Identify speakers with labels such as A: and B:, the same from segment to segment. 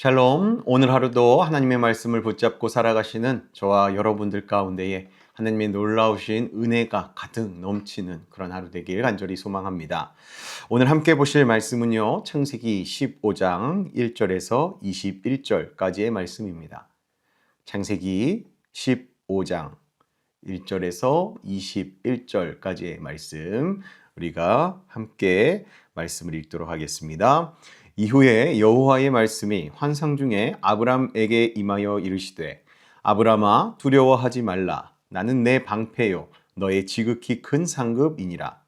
A: 샬롬. 오늘 하루도 하나님의 말씀을 붙잡고 살아가시는 저와 여러분들 가운데에 하나님의 놀라우신 은혜가 가득 넘치는 그런 하루 되길 간절히 소망합니다. 오늘 함께 보실 말씀은요, 창세기 15장 1절에서 21절까지의 말씀입니다. 창세기 15장 1절에서 21절까지의 말씀, 우리가 함께 말씀을 읽도록 하겠습니다. 이후에 여호와의 말씀이 환상 중에 아브람에게 임하여 이르시되, 아브람아, 두려워하지 말라. 나는 내 방패요 너의 지극히 큰 상급이니라.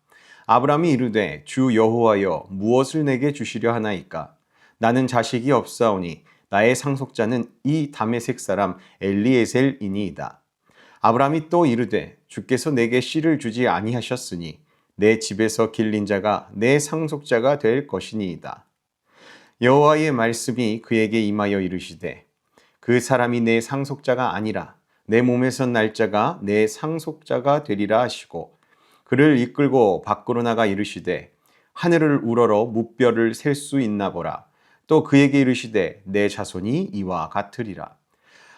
A: 아브람이 이르되, 주 여호와여, 무엇을 내게 주시려 하나이까? 나는 자식이 없사오니 나의 상속자는 이 다메섹 사람 엘리에셀이니이다. 아브람이 또 이르되, 주께서 내게 씨를 주지 아니하셨으니 내 집에서 길린 자가 내 상속자가 될 것이니이다. 여호와의 말씀이 그에게 임하여 이르시되, 그 사람이 내 상속자가 아니라 내 몸에서 날 자가 내 상속자가 되리라 하시고, 그를 이끌고 밖으로 나가 이르시되, 하늘을 우러러 무뼈를 셀 수 있나 보라. 또 그에게 이르시되, 내 자손이 이와 같으리라.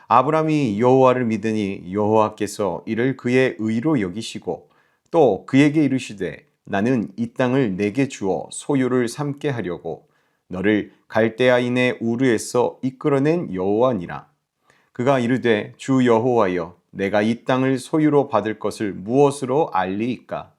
A: 아브람이 여호와를 믿으니 여호와께서 이를 그의 의로 여기시고, 또 그에게 이르시되, 나는 이 땅을 내게 주어 소유를 삼게 하려고 너를 갈대아인의 우르에서 이끌어낸 여호와니라. 그가 이르되, 주 여호와여, 내가 이 땅을 소유로 받을 것을 무엇으로 알리이까?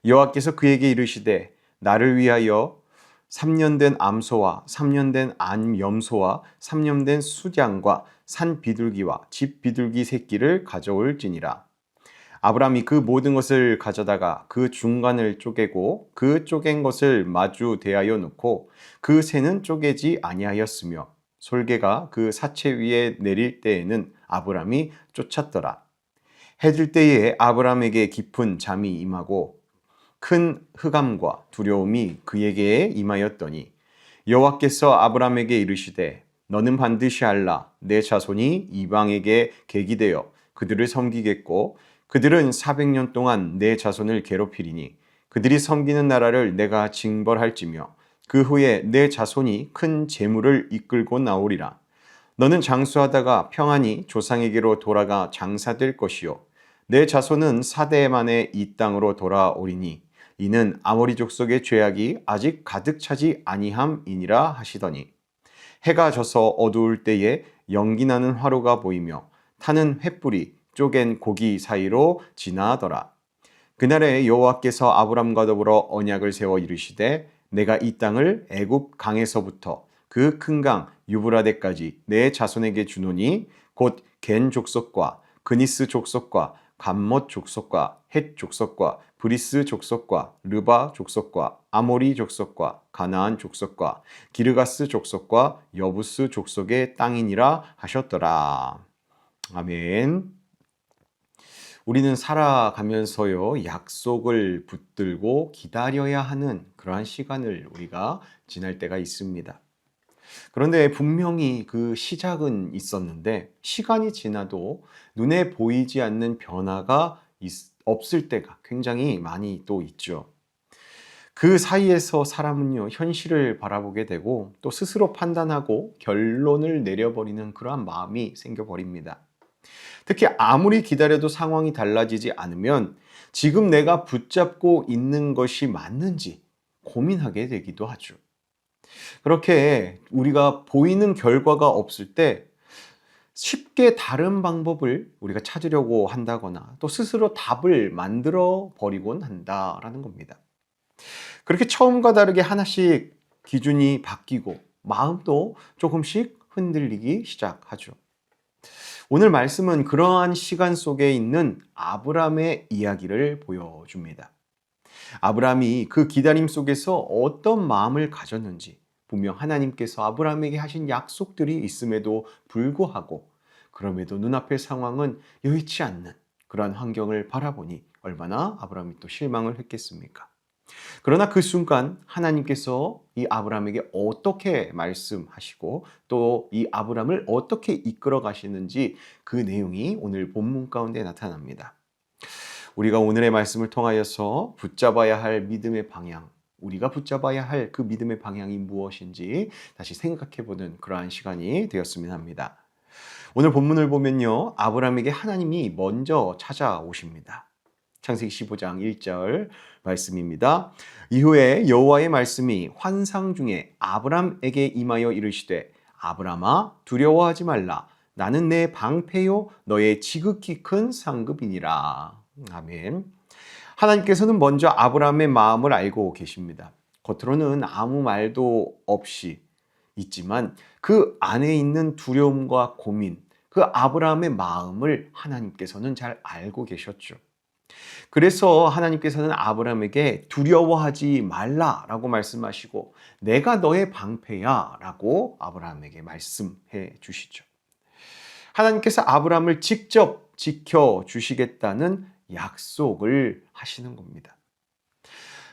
A: 여호와께서 그에게 이르시되, 나를 위하여 3년 된 암소와 3년 된 암염소와 3년 된 수장과 산 비둘기와 집 비둘기 새끼를 가져올지니라. 아브람이 그 모든 것을 가져다가 그 중간을 쪼개고 그 쪼갠 것을 마주 대하여 놓고 그 새는 쪼개지 아니하였으며, 솔개가 그 사체 위에 내릴 때에는 아브람이 쫓았더라. 해질 때에 아브람에게 깊은 잠이 임하고 큰 흑암과 두려움이 그에게 임하였더니, 여호와께서 아브람에게 이르시되, 너는 반드시 알라. 내 자손이 이방에게 객이 되어 그들을 섬기겠고, 그들은 400년 동안 내 자손을 괴롭히리니 그들이 섬기는 나라를 내가 징벌할지며, 그 후에 내 자손이 큰 재물을 이끌고 나오리라. 너는 장수하다가 평안히 조상에게로 돌아가 장사될 것이요, 내 자손은 4대 만에 이 땅으로 돌아오리니 이는 아모리 족속의 죄악이 아직 가득 차지 아니함이니라 하시더니, 해가 져서 어두울 때에 연기나는 화로가 보이며 타는 횃불이 쪼갠 고기 사이로 지나더라. 그날에 여호와께서 아브람과 더불어 언약을 세워 이르시되, 내가 이 땅을 애굽 강에서부터 그 큰 강 유브라데까지 내 자손에게 주노니, 곧 겐 족속과 그니스 족속과 감못 족속과 헷 족속과 브리스 족속과 르바 족속과 아모리 족속과 가나안 족속과 기르가스 족속과 여부스 족속의 땅이니라 하셨더라. 아멘. 우리는 살아가면서요, 약속을 붙들고 기다려야 하는 그러한 시간을 우리가 지날 때가 있습니다. 그런데 분명히 그 시작은 있었는데, 시간이 지나도 눈에 보이지 않는 변화가 없을 때가 굉장히 많이 또 있죠. 그 사이에서 사람은요, 현실을 바라보게 되고 또 스스로 판단하고 결론을 내려버리는 그러한 마음이 생겨버립니다. 특히 아무리 기다려도 상황이 달라지지 않으면 지금 내가 붙잡고 있는 것이 맞는지 고민하게 되기도 하죠. 그렇게 우리가 보이는 결과가 없을 때 쉽게 다른 방법을 우리가 찾으려고 한다거나 또 스스로 답을 만들어 버리곤 한다라는 겁니다. 그렇게 처음과 다르게 하나씩 기준이 바뀌고 마음도 조금씩 흔들리기 시작하죠. 오늘 말씀은 그러한 시간 속에 있는 아브람의 이야기를 보여줍니다. 아브람이 그 기다림 속에서 어떤 마음을 가졌는지, 분명 하나님께서 아브람에게 하신 약속들이 있음에도 불구하고 그럼에도 눈앞의 상황은 여의치 않는 그러한 환경을 바라보니 얼마나 아브람이 또 실망을 했겠습니까? 그러나 그 순간 하나님께서 이 아브람에게 어떻게 말씀하시고 또 이 아브람을 어떻게 이끌어 가시는지, 그 내용이 오늘 본문 가운데 나타납니다. 우리가 오늘의 말씀을 통하여서 붙잡아야 할 믿음의 방향, 우리가 붙잡아야 할 그 믿음의 방향이 무엇인지 다시 생각해보는 그러한 시간이 되었으면 합니다. 오늘 본문을 보면요, 아브라함에게 하나님이 먼저 찾아오십니다. 창세기 15장 1절 말씀입니다. 이후에 여호와의 말씀이 환상 중에 아브람에게 임하여 이르시되 아브라함아 두려워하지 말라. 나는 내 방패요 너의 지극히 큰 상급이니라. 아멘. 하나님께서는 먼저 아브라함의 마음을 알고 계십니다. 겉으로는 아무 말도 없이 있지만 그 안에 있는 두려움과 고민, 그 아브라함의 마음을 하나님께서는 잘 알고 계셨죠. 그래서 하나님께서는 아브라함에게 두려워하지 말라라고 말씀하시고 내가 너의 방패야라고 아브라함에게 말씀해 주시죠. 하나님께서 아브라함을 직접 지켜 주시겠다는 약속을 하시는 겁니다.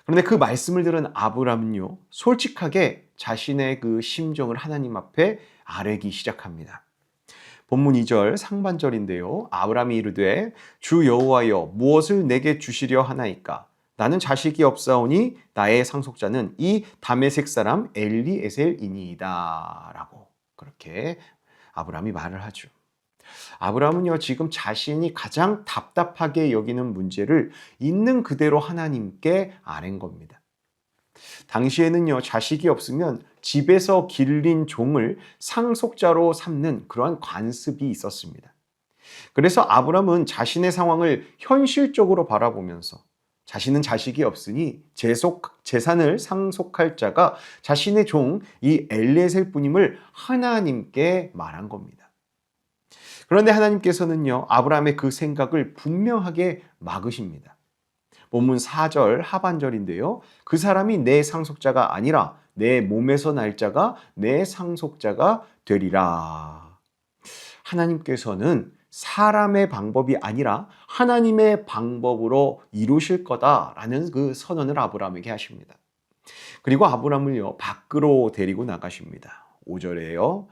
A: 그런데 그 말씀을 들은 아브라함은요, 솔직하게 자신의 그 심정을 하나님 앞에 아뢰기 시작합니다. 본문 2절 상반절인데요. 아브라함이 이르되 주 여호와여 무엇을 내게 주시려 하나이까? 나는 자식이 없사오니 나의 상속자는 이 다메섹 사람 엘리에셀이니이다. 라고 그렇게 아브라함이 말을 하죠. 아브라함은요, 지금 자신이 가장 답답하게 여기는 문제를 있는 그대로 하나님께 아뢰는 겁니다. 당시에는요, 자식이 없으면 집에서 길린 종을 상속자로 삼는 그러한 관습이 있었습니다. 그래서 아브라함은 자신의 상황을 현실적으로 바라보면서 자신은 자식이 없으니 재산을 상속할 자가 자신의 종 이 엘리에셀 뿐임을 하나님께 말한 겁니다. 그런데 하나님께서는요, 아브라함의 그 생각을 분명하게 막으십니다. 본문 4절 하반절인데요. 그 사람이 내 상속자가 아니라 내 몸에서 날 자가 내 상속자가 되리라. 하나님께서는 사람의 방법이 아니라 하나님의 방법으로 이루실 거다라는 그 선언을 아브라함에게 하십니다. 그리고 아브라함을요, 밖으로 데리고 나가십니다. 5절에요.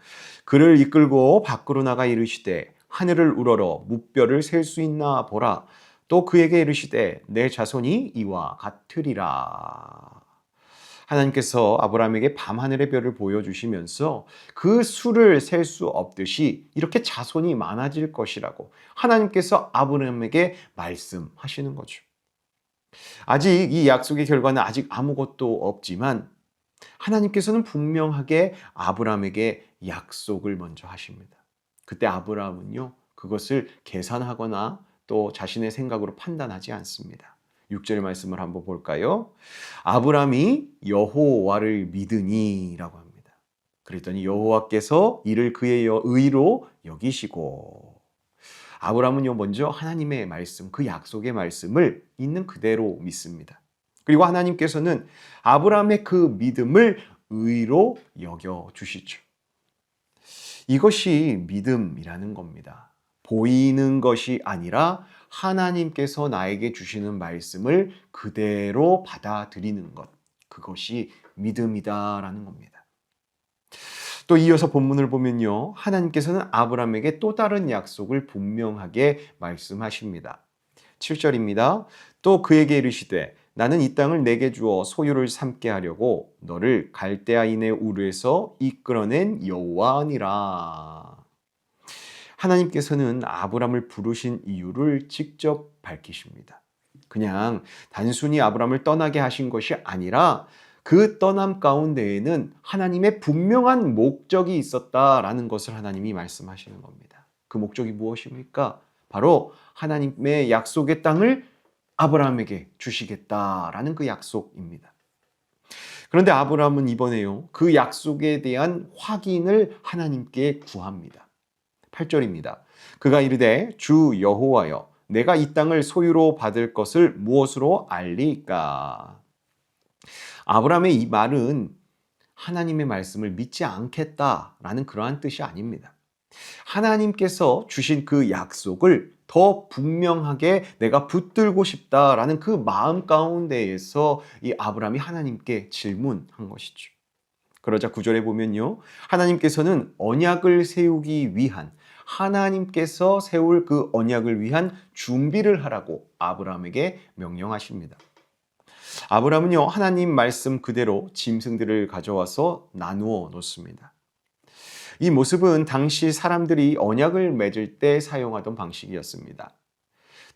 A: 그를 이끌고 밖으로 나가 이르시되 하늘을 우러러 무뼈를 셀 수 있나 보라. 또 그에게 이르시되 내 자손이 이와 같으리라. 하나님께서 아브라함에게 밤하늘의 별을 보여주시면서 그 수를 셀 수 없듯이 이렇게 자손이 많아질 것이라고 하나님께서 아브라함에게 말씀하시는 거죠. 아직 이 약속의 결과는 아직 아무것도 없지만 하나님께서는 분명하게 아브라함에게 약속을 먼저 하십니다. 그때 아브라함은요, 그것을 계산하거나 또 자신의 생각으로 판단하지 않습니다. 6절 말씀을 한번 볼까요? 아브라함이 여호와를 믿으니 라고 합니다. 그랬더니 여호와께서 이를 그의 의로 여기시고, 아브라함은요, 먼저 하나님의 말씀, 그 약속의 말씀을 있는 그대로 믿습니다. 그리고 하나님께서는 아브라함의 그 믿음을 의로 여겨주시죠. 이것이 믿음이라는 겁니다. 보이는 것이 아니라 하나님께서 나에게 주시는 말씀을 그대로 받아들이는 것. 그것이 믿음이다라는 겁니다. 또 이어서 본문을 보면요, 하나님께서는 아브라함에게 또 다른 약속을 분명하게 말씀하십니다. 7절입니다. 또 그에게 이르시되 나는 이 땅을 내게 주어 소유를 삼게 하려고 너를 갈대아인의 우르에서 이끌어낸 여호와니라. 하나님께서는 아브라함을 부르신 이유를 직접 밝히십니다. 그냥 단순히 아브라함을 떠나게 하신 것이 아니라 그 떠남 가운데에는 하나님의 분명한 목적이 있었다라는 것을 하나님이 말씀하시는 겁니다. 그 목적이 무엇입니까? 바로 하나님의 약속의 땅을 아브라함에게 주시겠다라는 그 약속입니다. 그런데 아브라함은 이번에요, 그 약속에 대한 확인을 하나님께 구합니다. 8절입니다. 그가 이르되 주 여호와여 내가 이 땅을 소유로 받을 것을 무엇으로 알리까? 아브라함의 이 말은 하나님의 말씀을 믿지 않겠다라는 그러한 뜻이 아닙니다. 하나님께서 주신 그 약속을 더 분명하게 내가 붙들고 싶다라는 그 마음 가운데에서 이 아브라함이 하나님께 질문한 것이죠. 그러자 9절에 보면요, 하나님께서는 언약을 세우기 위한, 하나님께서 세울 그 언약을 위한 준비를 하라고 아브라함에게 명령하십니다. 아브라함은요, 하나님 말씀 그대로 짐승들을 가져와서 나누어 놓습니다. 이 모습은 당시 사람들이 언약을 맺을 때 사용하던 방식이었습니다.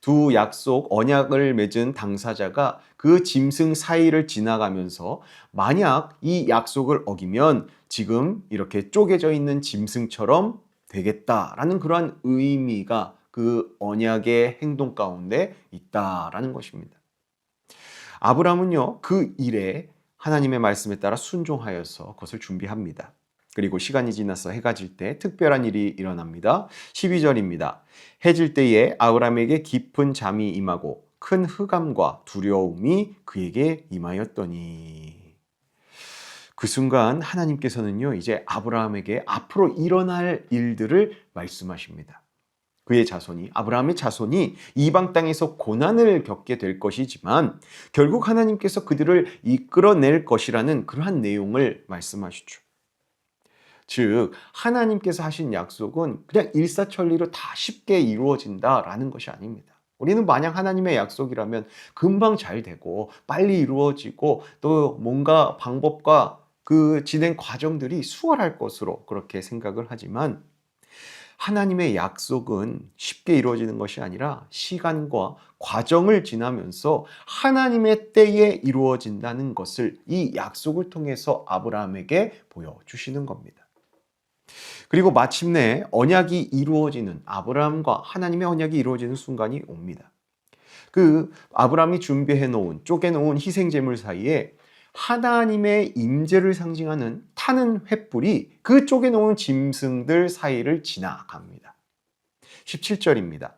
A: 두 약속, 언약을 맺은 당사자가 그 짐승 사이를 지나가면서 만약 이 약속을 어기면 지금 이렇게 쪼개져 있는 짐승처럼 되겠다라는 그러한 의미가 그 언약의 행동 가운데 있다라는 것입니다. 아브라함은요, 그 일에 하나님의 말씀에 따라 순종하여서 그것을 준비합니다. 그리고 시간이 지나서 해가 질 때 특별한 일이 일어납니다. 12절입니다. 해질 때에 아브라함에게 깊은 잠이 임하고 큰 흑암과 두려움이 그에게 임하였더니. 그 순간 하나님께서는요, 이제 아브라함에게 앞으로 일어날 일들을 말씀하십니다. 그의 자손이, 아브라함의 자손이 이방 땅에서 고난을 겪게 될 것이지만 결국 하나님께서 그들을 이끌어낼 것이라는 그러한 내용을 말씀하시죠. 즉, 하나님께서 하신 약속은 그냥 일사천리로 다 쉽게 이루어진다라는 것이 아닙니다. 우리는 마냥 하나님의 약속이라면 금방 잘 되고 빨리 이루어지고 또 뭔가 방법과 그 진행 과정들이 수월할 것으로 그렇게 생각을 하지만 하나님의 약속은 쉽게 이루어지는 것이 아니라 시간과 과정을 지나면서 하나님의 때에 이루어진다는 것을 이 약속을 통해서 아브라함에게 보여주시는 겁니다. 그리고 마침내 언약이 이루어지는, 아브라함과 하나님의 언약이 이루어지는 순간이 옵니다. 그 아브라함이 준비해 놓은, 쪼개 놓은 희생 제물 사이에 하나님의 임재를 상징하는 타는 횃불이 그 쪼개 놓은 짐승들 사이를 지나갑니다. 17절입니다.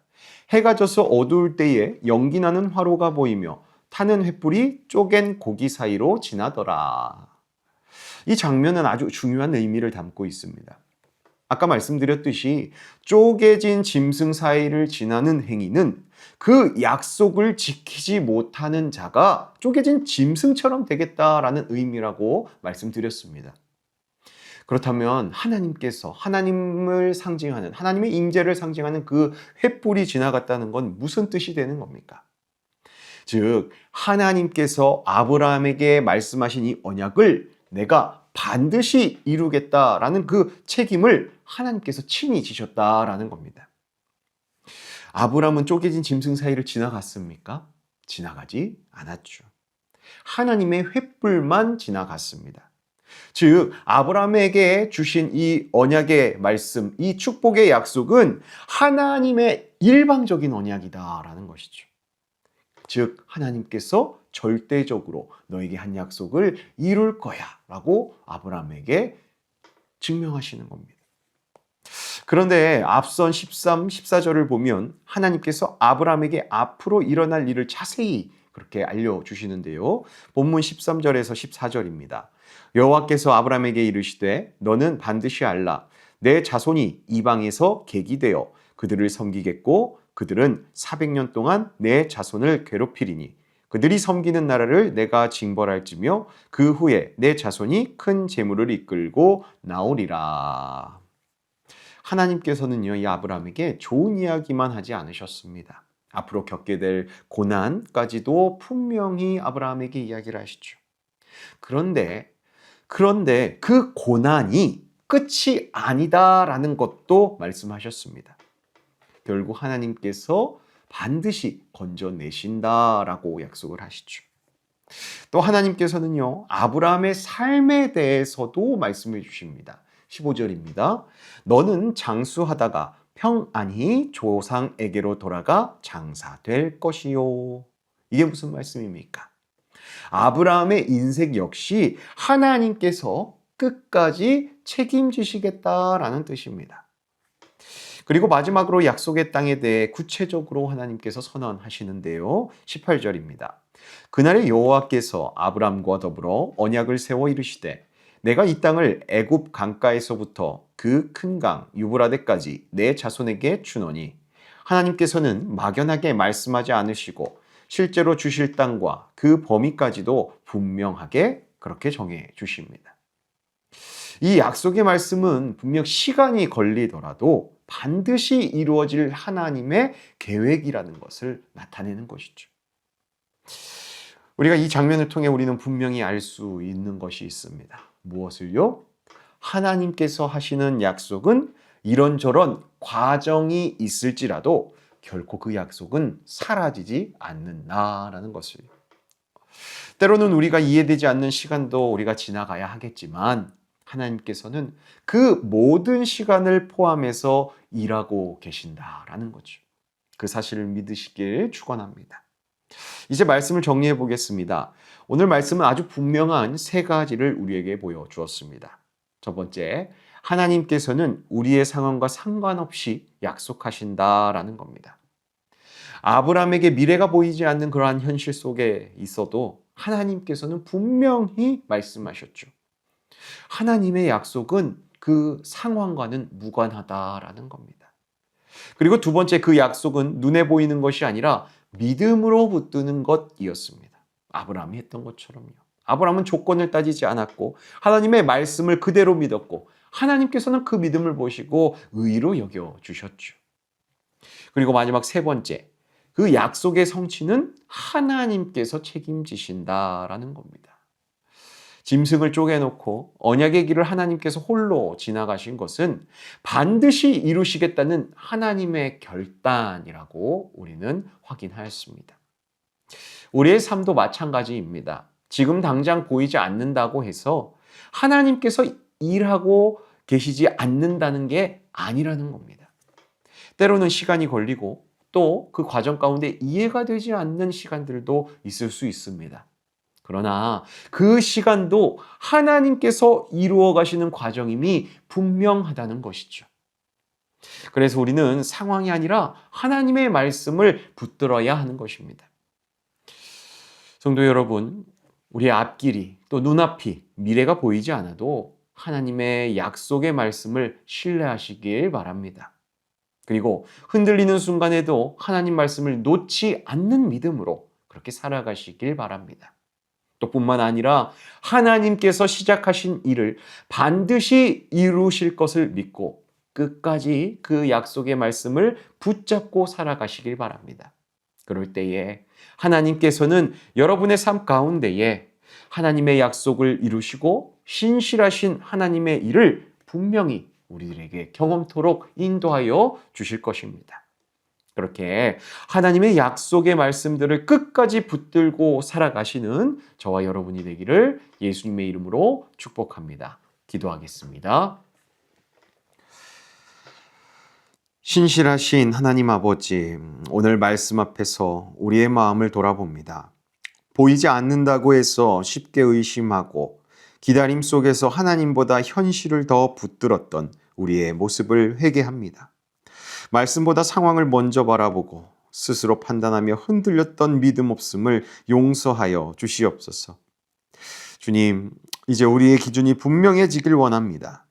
A: 해가 져서 어두울 때에 연기 나는 화로가 보이며 타는 횃불이 쪼갠 고기 사이로 지나더라. 이 장면은 아주 중요한 의미를 담고 있습니다. 아까 말씀드렸듯이 쪼개진 짐승 사이를 지나는 행위는 그 약속을 지키지 못하는 자가 쪼개진 짐승처럼 되겠다라는 의미라고 말씀드렸습니다. 그렇다면 하나님께서 하나님을 상징하는, 하나님의 임재를 상징하는 그 횃불이 지나갔다는 건 무슨 뜻이 되는 겁니까? 즉, 하나님께서 아브라함에게 말씀하신 이 언약을 내가 반드시 이루겠다라는 그 책임을 하나님께서 친히 지셨다라는 겁니다. 아브라함은 쪼개진 짐승 사이를 지나갔습니까? 지나가지 않았죠. 하나님의 횃불만 지나갔습니다. 즉, 아브라함에게 주신 이 언약의 말씀, 이 축복의 약속은 하나님의 일방적인 언약이다라는 것이죠. 즉, 하나님께서 절대적으로 너에게 한 약속을 이룰 거야 라고 아브라함에게 증명하시는 겁니다. 그런데 앞선 13, 14절을 보면 하나님께서 아브라함에게 앞으로 일어날 일을 자세히 그렇게 알려주시는데요. 본문 13절에서 14절입니다. 여호와께서 아브라함에게 이르시되 너는 반드시 알라. 내 자손이 이방에서 객이 되어 그들을 섬기겠고 그들은 400년 동안 내 자손을 괴롭히리니 그들이 섬기는 나라를 내가 징벌할지며 그 후에 내 자손이 큰 재물을 이끌고 나오리라. 하나님께서는요, 이 아브라함에게 좋은 이야기만 하지 않으셨습니다. 앞으로 겪게 될 고난까지도 분명히 아브라함에게 이야기를 하시죠. 그런데 그 고난이 끝이 아니다라는 것도 말씀하셨습니다. 결국 하나님께서 반드시 건져내신다라고 약속을 하시죠. 또 하나님께서는요, 아브라함의 삶에 대해서도 말씀해 주십니다. 15절입니다. 너는 장수하다가 평안히 조상에게로 돌아가 장사될 것이요. 이게 무슨 말씀입니까? 아브라함의 인생 역시 하나님께서 끝까지 책임지시겠다라는 뜻입니다. 그리고 마지막으로 약속의 땅에 대해 구체적으로 하나님께서 선언하시는데요. 18절입니다. 그날에 여호와께서 아브람과 더불어 언약을 세워 이르시되 내가 이 땅을 애굽 강가에서부터 그 큰 강 유브라데까지 내 자손에게 주노니 하나님께서는 막연하게 말씀하지 않으시고 실제로 주실 땅과 그 범위까지도 분명하게 그렇게 정해 주십니다. 이 약속의 말씀은 분명 시간이 걸리더라도 반드시 이루어질 하나님의 계획이라는 것을 나타내는 것이죠. 우리가 이 장면을 통해 우리는 분명히 알 수 있는 것이 있습니다. 무엇을요? 하나님께서 하시는 약속은 이런저런 과정이 있을지라도 결코 그 약속은 사라지지 않는다라는 것을. 때로는 우리가 이해되지 않는 시간도 우리가 지나가야 하겠지만 하나님께서는 그 모든 시간을 포함해서 일하고 계신다라는 거죠. 그 사실을 믿으시길 축원합니다. 이제 말씀을 정리해 보겠습니다. 오늘 말씀은 아주 분명한 세 가지를 우리에게 보여주었습니다. 첫 번째, 하나님께서는 우리의 상황과 상관없이 약속하신다라는 겁니다. 아브라함에게 미래가 보이지 않는 그러한 현실 속에 있어도 하나님께서는 분명히 말씀하셨죠. 하나님의 약속은 그 상황과는 무관하다라는 겁니다. 그리고 두 번째, 그 약속은 눈에 보이는 것이 아니라 믿음으로 붙드는 것이었습니다. 아브라함이 했던 것처럼요. 아브라함은 조건을 따지지 않았고 하나님의 말씀을 그대로 믿었고 하나님께서는 그 믿음을 보시고 의로 여겨주셨죠. 그리고 마지막 세 번째, 그 약속의 성취는 하나님께서 책임지신다라는 겁니다. 짐승을 쪼개놓고 언약의 길을 하나님께서 홀로 지나가신 것은 반드시 이루시겠다는 하나님의 결단이라고 우리는 확인하였습니다. 우리의 삶도 마찬가지입니다. 지금 당장 보이지 않는다고 해서 하나님께서 일하고 계시지 않는다는 게 아니라는 겁니다. 때로는 시간이 걸리고 또 그 과정 가운데 이해가 되지 않는 시간들도 있을 수 있습니다. 그러나 그 시간도 하나님께서 이루어 가시는 과정임이 분명하다는 것이죠. 그래서 우리는 상황이 아니라 하나님의 말씀을 붙들어야 하는 것입니다. 성도 여러분, 우리의 앞길이 또 눈앞이 미래가 보이지 않아도 하나님의 약속의 말씀을 신뢰하시길 바랍니다. 그리고 흔들리는 순간에도 하나님 말씀을 놓지 않는 믿음으로 그렇게 살아가시길 바랍니다. 또 뿐만 아니라 하나님께서 시작하신 일을 반드시 이루실 것을 믿고 끝까지 그 약속의 말씀을 붙잡고 살아가시길 바랍니다. 그럴 때에 하나님께서는 여러분의 삶 가운데에 하나님의 약속을 이루시고 신실하신 하나님의 일을 분명히 우리들에게 경험토록 인도하여 주실 것입니다. 그렇게 하나님의 약속의 말씀들을 끝까지 붙들고 살아가시는 저와 여러분이 되기를 예수님의 이름으로 축복합니다. 기도하겠습니다. 신실하신 하나님 아버지, 오늘 말씀 앞에서 우리의 마음을 돌아봅니다. 보이지 않는다고 해서 쉽게 의심하고 기다림 속에서 하나님보다 현실을 더 붙들었던 우리의 모습을 회개합니다. 말씀보다 상황을 먼저 바라보고 스스로 판단하며 흔들렸던 믿음 없음을 용서하여 주시옵소서. 주님, 이제 우리의 기준이 분명해지길 원합니다.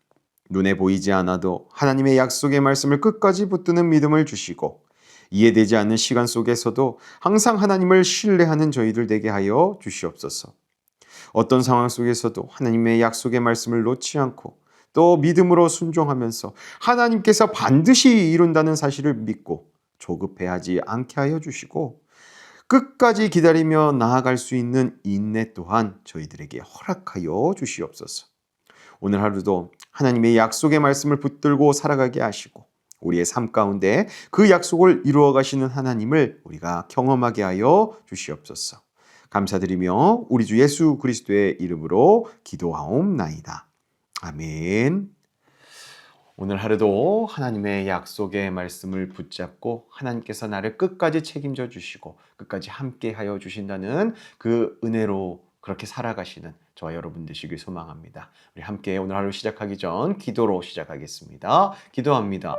A: 눈에 보이지 않아도 하나님의 약속의 말씀을 끝까지 붙드는 믿음을 주시고 이해되지 않는 시간 속에서도 항상 하나님을 신뢰하는 저희들 되게 하여 주시옵소서. 어떤 상황 속에서도 하나님의 약속의 말씀을 놓지 않고 또 믿음으로 순종하면서 하나님께서 반드시 이룬다는 사실을 믿고 조급해하지 않게 하여 주시고 끝까지 기다리며 나아갈 수 있는 인내 또한 저희들에게 허락하여 주시옵소서. 오늘 하루도 하나님의 약속의 말씀을 붙들고 살아가게 하시고 우리의 삶 가운데 그 약속을 이루어 가시는 하나님을 우리가 경험하게 하여 주시옵소서. 감사드리며 우리 주 예수 그리스도의 이름으로 기도하옵나이다. 아멘. 오늘 하루도 하나님의 약속의 말씀을 붙잡고 하나님께서 나를 끝까지 책임져 주시고 끝까지 함께 하여 주신다는 그 은혜로 그렇게 살아가시는 저와 여러분 되시길 소망합니다. 우리 함께 오늘 하루 시작하기 전 기도로 시작하겠습니다. 기도합니다.